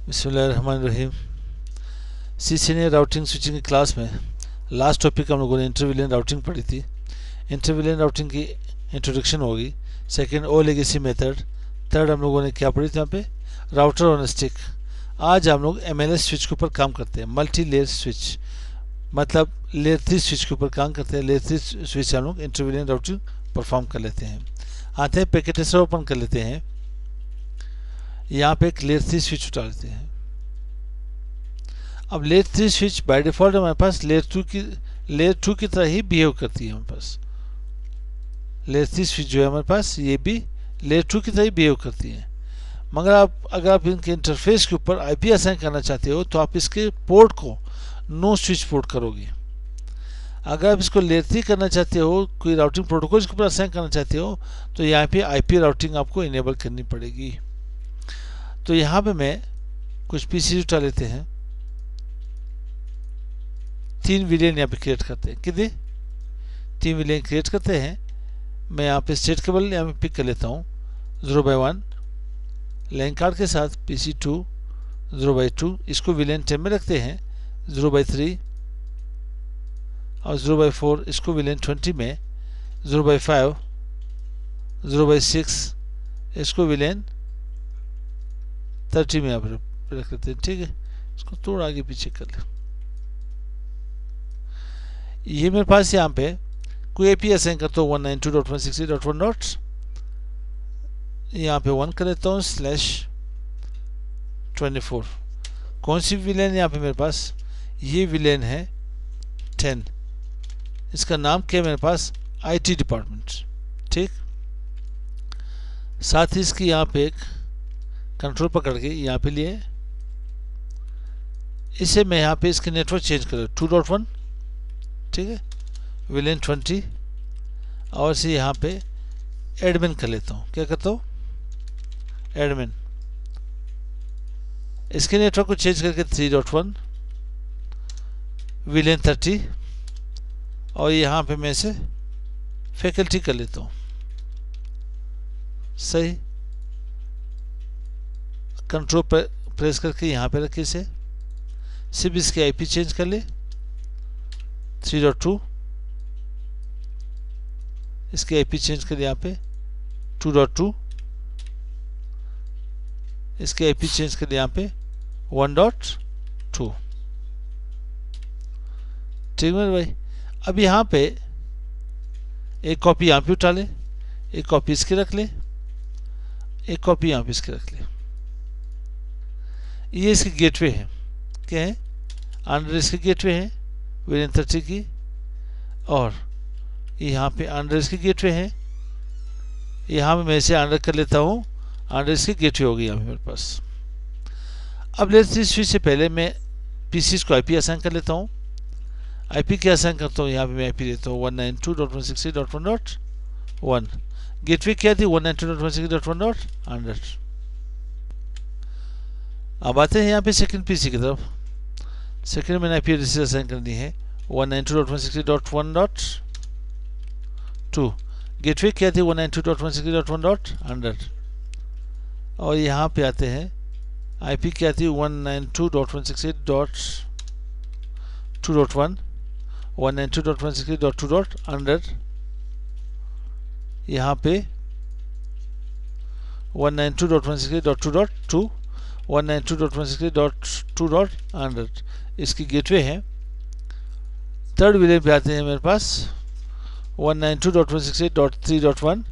बिस्मिल्लाहिर्रहमानिर्रहीम। CCNA routing switching की class में लास्ट टॉपिक हम लोगों ने इंटरविलियन राउटिंग पढ़ी थी। इंटरविलियन राउटिंग की इंट्रोडक्शन होगी। सेकंड ओ लेगेसी मेथड। थर्ड हम लोगों ने क्या पढ़ी थी यहाँ पे, राउटर ऑन स्टिक। आज हम लोग एमएलएस स्विच के ऊपर काम करते हैं, मल्टी लेयर स्विच, मतलब लेयर 3 स्विच के ऊपर काम करते हैं। लेयर 3 स्विच हम लोग इंटरविलियन राउटिंग परफॉर्म कर लेते हैं। आते हैं पैकेट ट्रेसर ओपन कर लेते हैं। यहाँ पे एक लेयर 3 स्विच उठा लेते हैं। अब लेयर 3 स्विच बाय डिफॉल्ट हमारे पास लेयर 2 की तरह ही बिहेव करती है। हमारे पास लेयर 3 स्विच जो है हमारे पास, ये भी लेयर 2 की तरह ही बिहेव करती है। मगर अगर आप इनके इंटरफेस के ऊपर आईपी असाइन करना चाहते हो तो आप इसके पोर्ट को नो स्विच पोर्ट करोगे। अगर आप इसको लेयर 3 करना चाहते हो, कोई राउटिंग प्रोटोकॉल इसके ऊपर असाइन करना चाहते हो, तो यहाँ पे आईपी राउटिंग आपको इनेबल करनी पड़ेगी। तो यहाँ पे मैं कुछ पीसी उठा लेते हैं। 3 विलेन यहाँ पे क्रिएट करते हैं। कितने 3 विलेन क्रिएट करते हैं। मैं यहाँ पे स्टेट केबल यहाँ पे पिक कर लेता हूँ 0/1 लाइन कार्ड के साथ PC2 0/2। इसको विलेन 10 में रखते हैं। 0/3 और 0/4 इसको विलेन 20 में। 0/5 0/6 इसको विलेन 30 में यहाँ पर रख लेते हैं। ठीक है, इसको थोड़ा आगे पीछे कर ले। ये मेरे पास यहाँ पे कोई एपी असाइन करता हूँ 192.168.1. यहाँ पे 1 कर लेता हूँ /24। कौन सी विलेन यहाँ पे मेरे पास, ये विलेन है 10। इसका नाम क्या है मेरे पास, आईटी डिपार्टमेंट। ठीक, साथ ही इसकी यहाँ पे एक कंट्रोल पकड़ के यहाँ पे लिए, इसे मैं यहाँ पे इसके नेटवर्क चेंज कर 2.1। ठीक है, विलेन 20 और इसे यहाँ पे एडमिन कर लेता हूँ। क्या करता हूँ, एडमिन। इसके नेटवर्क को चेंज करके 3.1 विलेन 30 और यहाँ पे मैं इसे फैकल्टी कर लेता हूँ। सही, कंट्रोल प्रेस करके यहाँ पे रखे इसे। सिर्फ इसके आईपी चेंज कर ले 3.2, इसके आईपी चेंज कर यहाँ पे 2.2, इसके आईपी चेंज कर यहाँ पे 1.2। ठीक है भाई। अब यहाँ पे एक कॉपी यहाँ पे उठा ले, एक कॉपी इसकी रख ले, एक कॉपी यहाँ पे इसकी रख ले। ये इसकी गेटवे है। क्या है, अंडर इसकी गेटवे है विलेन 30 की, और यहाँ पे अंडर इसकी गेटवे है। यहाँ पे मैं इसे अंडर कर लेता हूँ, अंडर इसकी गेटवे होगी यहाँ पे मेरे पास। अब लेयर 3 स्विच से पहले मैं पीसीस को आईपी असाइन कर लेता हूँ। आईपी क्या असाइन करता हूँ, यहाँ पे मैं आईपी देता हूँ 192.168.1.1। गेटवे क्या थी 192.168.1.100। अब आते हैं यहाँ पे सेकंड पीसी की तरफ। सेकंड मैंने आईपी एड्रेस असाइन करनी है 192.168.1.2। गेटवे क्या थी 192.168.1.100। और यहाँ पे आते हैं आईपी क्या थी 192.168.2.1 192.168.2.100। यहाँ पे 192.168.2.2 192.168.2.100 इसकी गेटवे है। थर्ड विलेन पे आते हैं मेरे पास 192.168.3.1।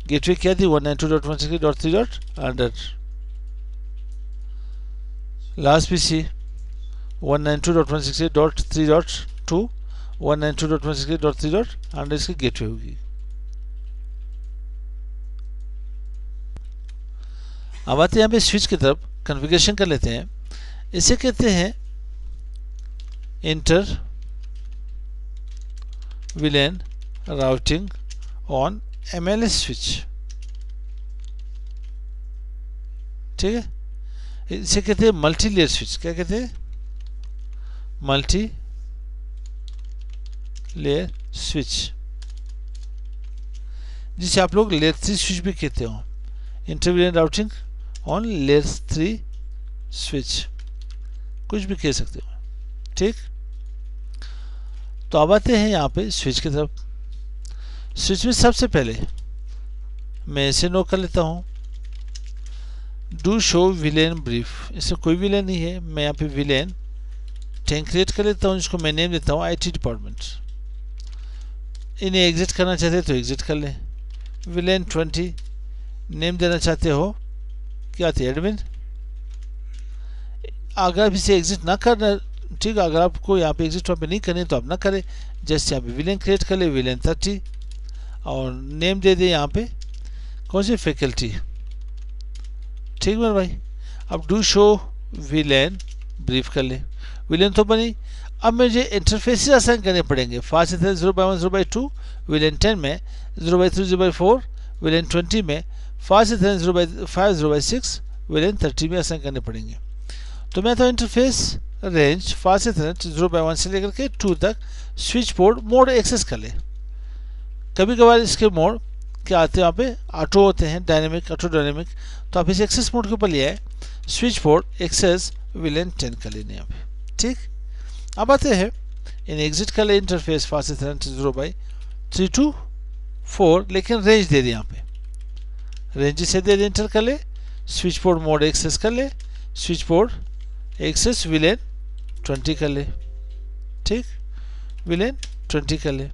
गेटवे क्या थी 192.168.3.100। लास्ट पीसी 192.168.3.2 192.168.3.100 इसकी गेटवे होगी। अब आते हैं यहाँ पे स्विच की तरफ, कॉन्फ़िगरेशन कर लेते हैं। इसे कहते हैं inter VLAN routing on MLS switch. ठीक है, इसे कहते हैं मल्टी लेयर स्विच। क्या कहते हैं, मल्टी लेयर स्विच, जिसे आप लोग लेयर 3 स्विच भी कहते हो। इंटरविलियन राउटिंग ऑन लेयर 3 स्विच, कुछ भी कह सकते हो। ठीक, तो अब आते हैं यहाँ पे स्विच की तरफ। स्विच में सबसे पहले मैं इसे नो कर लेता हूँ, डू शो विलेन ब्रीफ। इसमें कोई विलेन नहीं है, मैं यहाँ पे विलेन 10 क्रिएट कर लेता हूँ, जिसको मैं नेम देता हूँ IT डिपार्टमेंट। इन्हें एग्जिट करना चाहते तो एग्जिट कर लें। विलेन 20 नेम देना चाहते हो क्या आती है, एडमिन। अगर आप इसे एग्जिट ना करना, ठीक, अगर आपको यहाँ पे एग्जिट पे नहीं करनी तो आप ना करें, जैसे यहाँ पे विलेन क्रिएट कर ले, विलेन 30, और नेम दे दे यहाँ पे कौन सी, फैकल्टी। ठीक मेरे भाई, अब डू शो विलेन ब्रीफ कर ले। विलेन तो बनी, अब मुझे इंटरफेसेस असाइन करने पड़ेंगे। फास्ट 0/1 0/2, विलेन 10 में 0/3 0/4, विलेन 20 में फास्ट 0/5 0/6, विलेन 30 में असाइन करने पड़ेंगे। तो मैं तो इंटरफेस रेंज फास्ट 0/1 से लेकर के 2 तक स्विच बोर्ड मोड एक्सेस कर ले। कभी कभार इसके मोड क्या आते हैं, यहाँ पे ऑटो होते हैं, डायनेमिक, ऑटो डायनेमिक, तो आप इस एक्सेस मोड के ऊपर ले आए, स्विच बोर्ड एक्सेस विलेन 10 कर लेने यहाँ पे। ठीक, अब आते हैं इन एग्जिट कर ले इंटरफेस फास्ट 0/3 to 4, लेकिन रेंज दे दे यहाँ पे, रेंज से दे दे, इंटर कर ले, स्विच बोर्ड मोड एक्सेस कर ले, स्विच बोर्ड एक्सेस विलेन 20 कर ले। ठीक, विलेन 20 कर ले।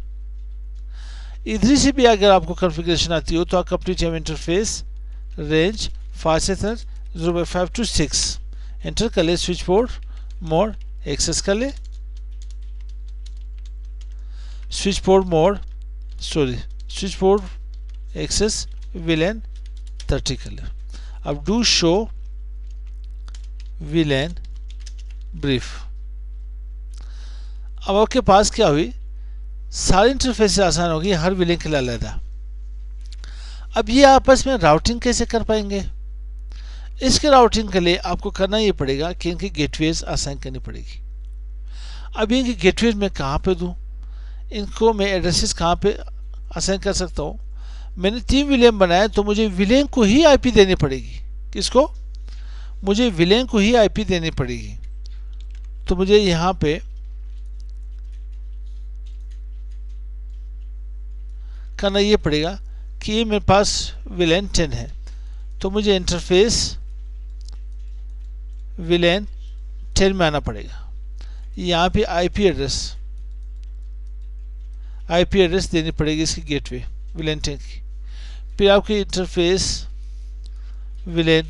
इधर से भी अगर आपको कॉन्फ़िगरेशन आती हो तो आप complete interface range fast 0/5 to 6 enter कर ले, स्विच बोर्ड मोड एक्सेस कर ले, switchport mode switchport access VLAN 30 कर ले। अब डू शो विलेन ब्रीफ। अब आपके पास क्या हुई, सारी इंटरफेस आसान होगी, हर विलेन के लिए अलग। अब ये आपस में राउटिंग कैसे कर पाएंगे, इसके राउटिंग के लिए आपको करना ये पड़ेगा कि इनकी गेटवेज असाइन करनी पड़ेगी। अब इनकी गेटवेज मैं कहाँ पे दूँ, इनको मैं एड्रेसेस कहाँ पे असाइन कर सकता हूँ। मैंने 3 विलेन बनाया तो मुझे विलेन को ही IP देनी पड़ेगी। किसको, मुझे विलेन को ही IP देनी पड़ेगी। तो मुझे यहाँ पे करना ये पड़ेगा कि ये मेरे पास विलेन 10 है, तो मुझे इंटरफेस विलेन 10 में आना पड़ेगा। यहाँ पे IP एड्रेस देनी पड़ेगी इसकी गेटवे विलेन 10 की। फिर आपकी इंटरफेस विलेन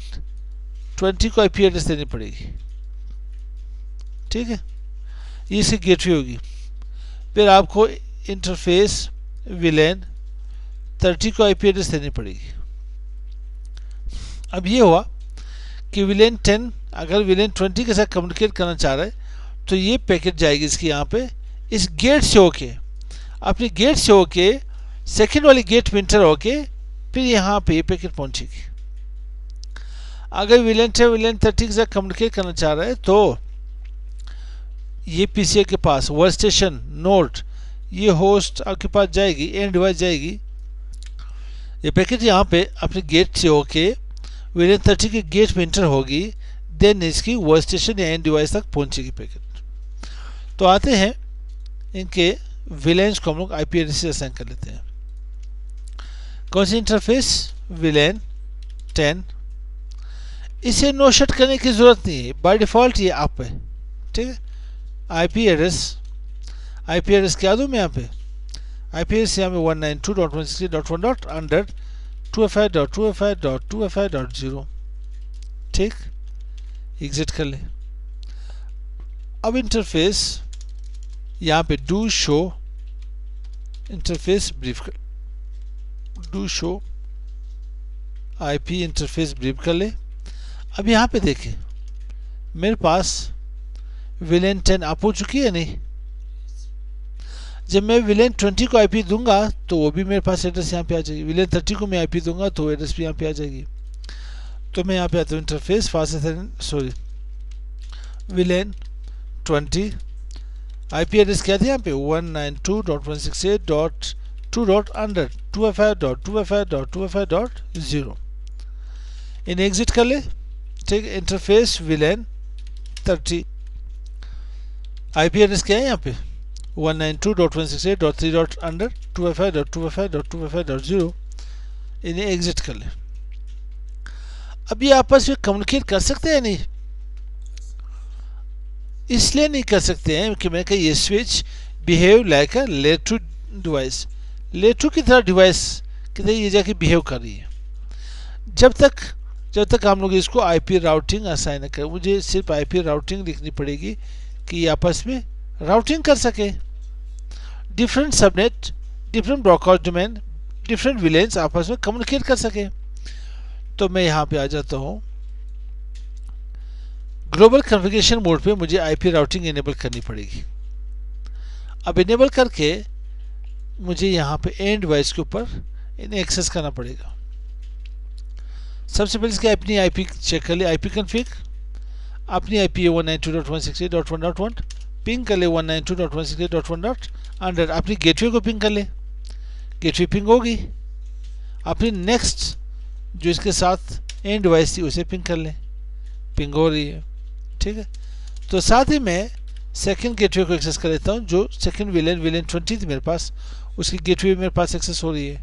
20 को IP एड्रेस देनी पड़ेगी। ठीक है, ये इसकी गेटवे होगी। फिर आपको इंटरफेस विलेन 30 को IP एड्रेस देनी पड़ेगी। अब ये हुआ कि विलेन 10 अगर विलेन 20 के साथ कम्युनिकेट करना चाह रहा है तो ये पैकेट जाएगी इसकी यहाँ पे, इस गेट से होके, अपनी गेट से होके सेकेंड वाली गेट में इंटर होके फिर यहाँ पे ये पैकेट पहुंचेगी। अगर विलेन 10 विलेन 30 के साथ कम्युनिकेट करना चाह रहा है तो ये PCI के पास वर्क स्टेशन नोड, ये होस्ट आपके पास जाएगी, एंड डिवाइस जाएगी, ये पैकेट यहाँ पे अपने गेट से होके विलेन 30 के गेट में इंटर होगी, देन इसकी वर्क स्टेशन या एंड डिवाइस तक पहुंचेगी पैकेट। तो आते हैं इनके विलेन्स को हम लोग IP एड्रेस असाइन कर लेते हैं। कौन सी इंटरफेस, विलेन 10। इसे नो शट करने की जरूरत नहीं है, बाय डिफॉल्ट ये आप है। ठीक है, IP एड्रेस क्या दूँ मैं यहाँ पे, IP एड्रेस यहाँ पे 192.168.1.2FI.2FI.2FI.0। ठीक, एग्जिट कर ले। अब इंटरफेस यहाँ पे डू शो इंटरफेस ब्रीफ कर, do show IP interface brief कर ले। अब यहाँ पे देखें मेरे पास विलेन 10 अप हो चुकी है नहीं। जब मैं विलेन 20 को IP दूंगा तो वो भी मेरे पास एड्रेस यहाँ पे आ जाएगी, विलेन 30 को मैं IP दूंगा तो एड्रेस भी यहाँ पे आ जाएगी। तो मैं यहाँ पे आता हूँ interface fast villain 20, IP address क्या था यहाँ पे 192.168.2.2FI.2FI.2FI.0। इन्हें एग्जिट कर ले। ठीक है, इंटरफेस विलेन 30, आईपी एड्रेस क्या है यहाँ पे 192.168.3.255.255.255.0, इन्हें एग्जिट कर लें। अब ये आपस में कम्युनिकेट कर सकते हैं नहीं, इसलिए नहीं कर सकते हैं कि मैं ये switch behave like a layer 2 device, layer 2 की तरह डिवाइस की तरह ये जाके बिहेव कर रही है। जब तक हम लोग इसको आईपी राउटिंग असाइन करें, मुझे सिर्फ आईपी राउटिंग लिखनी पड़ेगी कि ये आपस में राउटिंग कर सके, different subnet, different broadcast domain, different VLANs आपस में कम्युनिकेट कर सके। तो मैं यहाँ पे आ जाता हूँ, ग्लोबल कॉन्फ़िगरेशन मोड पे मुझे आईपी राउटिंग इनेबल करनी पड़ेगी। अब इनेबल करके मुझे यहाँ पे एंड डिवाइस के ऊपर इन्हें एक्सेस करना पड़ेगा। सबसे पहले इसकी अपनी आईपी चेक कर ले, आईपी कॉन्फ़िग, अपनी आईपी 192.168.1.1, पिंग कर ले 192.168.1.100, अपनी गेटवे को पिंग कर ले, गेटवे पिंग होगी, अपनी नेक्स्ट जो इसके साथ एंड डिवाइस थी उसे पिंग कर ले, पिंग हो रही है, ठीक है। तो साथ ही मैं सेकंड गेटवे को एक्सेस कर लेता हूँ, जो सेकंड विलेन 20 थी मेरे पास, उसकी गेटवे मेरे पास एक्सेस हो रही है,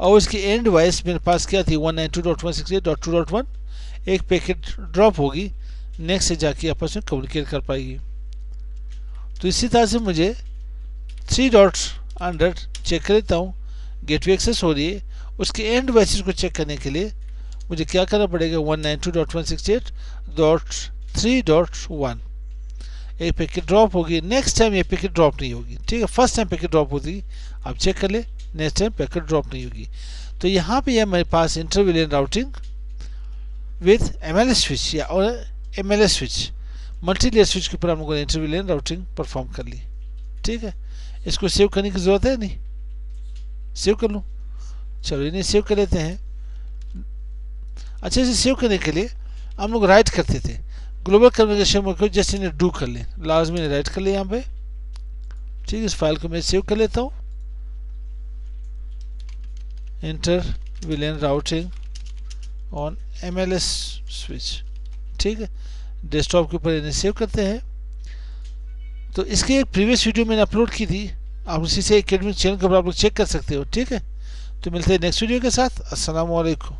और उसकी एंड डिवाइस मेरे पास क्या थी 192.168.2.1, एक पैकेट ड्रॉप होगी, नेक्स्ट से जाके आपस में कम्युनिकेट कर पाएगी। तो इसी तरह से मुझे 3 डॉट्स अंडर चेक कर लेता हूँ, गेटवे एक्सेस हो रही है, उसके एंड डिवाइसेस को चेक करने के लिए मुझे क्या करना पड़ेगा 192.168.3.1, एक पैकेट ड्रॉप होगी, नेक्स्ट टाइम ये पैकेट ड्रॉप नहीं होगी, ठीक है। फर्स्ट टाइम पैकेट ड्रॉप होती, आप चेक कर ले, नेक्स्ट टाइम पैकेट ड्रॉप नहीं होगी। तो यहाँ पे यह मेरे पास inter VLAN routing with MLS switch या और MLS switch, multilayer switch के ऊपर हम लोगों ने इंटर विलेन राउटिंग परफॉर्म कर ली, ठीक है। इसको सेव करने की जरूरत है नहीं, सेव कर लूँ, चलो इन्हें सेव कर लेते हैं। अच्छे से सेव करने के लिए हम लोग राइट करते थे, ग्लोबल कम्युनिकेशन मोड को जस्ट इन्हें डू कर लें, लाजमी ने राइट कर लिया यहाँ पे, ठीक है। इस फाइल को मैं सेव कर लेता हूँ, inter VLAN routing on MLS switch, ठीक है। डेस्कटॉप के ऊपर इन्हें सेव करते हैं। तो इसकी एक प्रीवियस वीडियो मैंने अपलोड की थी, आप उसी से एकेडमिक चैनल के ऊपर आप लोग चेक कर सकते हो, ठीक है। तो मिलते हैं नेक्स्ट वीडियो के साथ। अस्सलाम वालेकुम।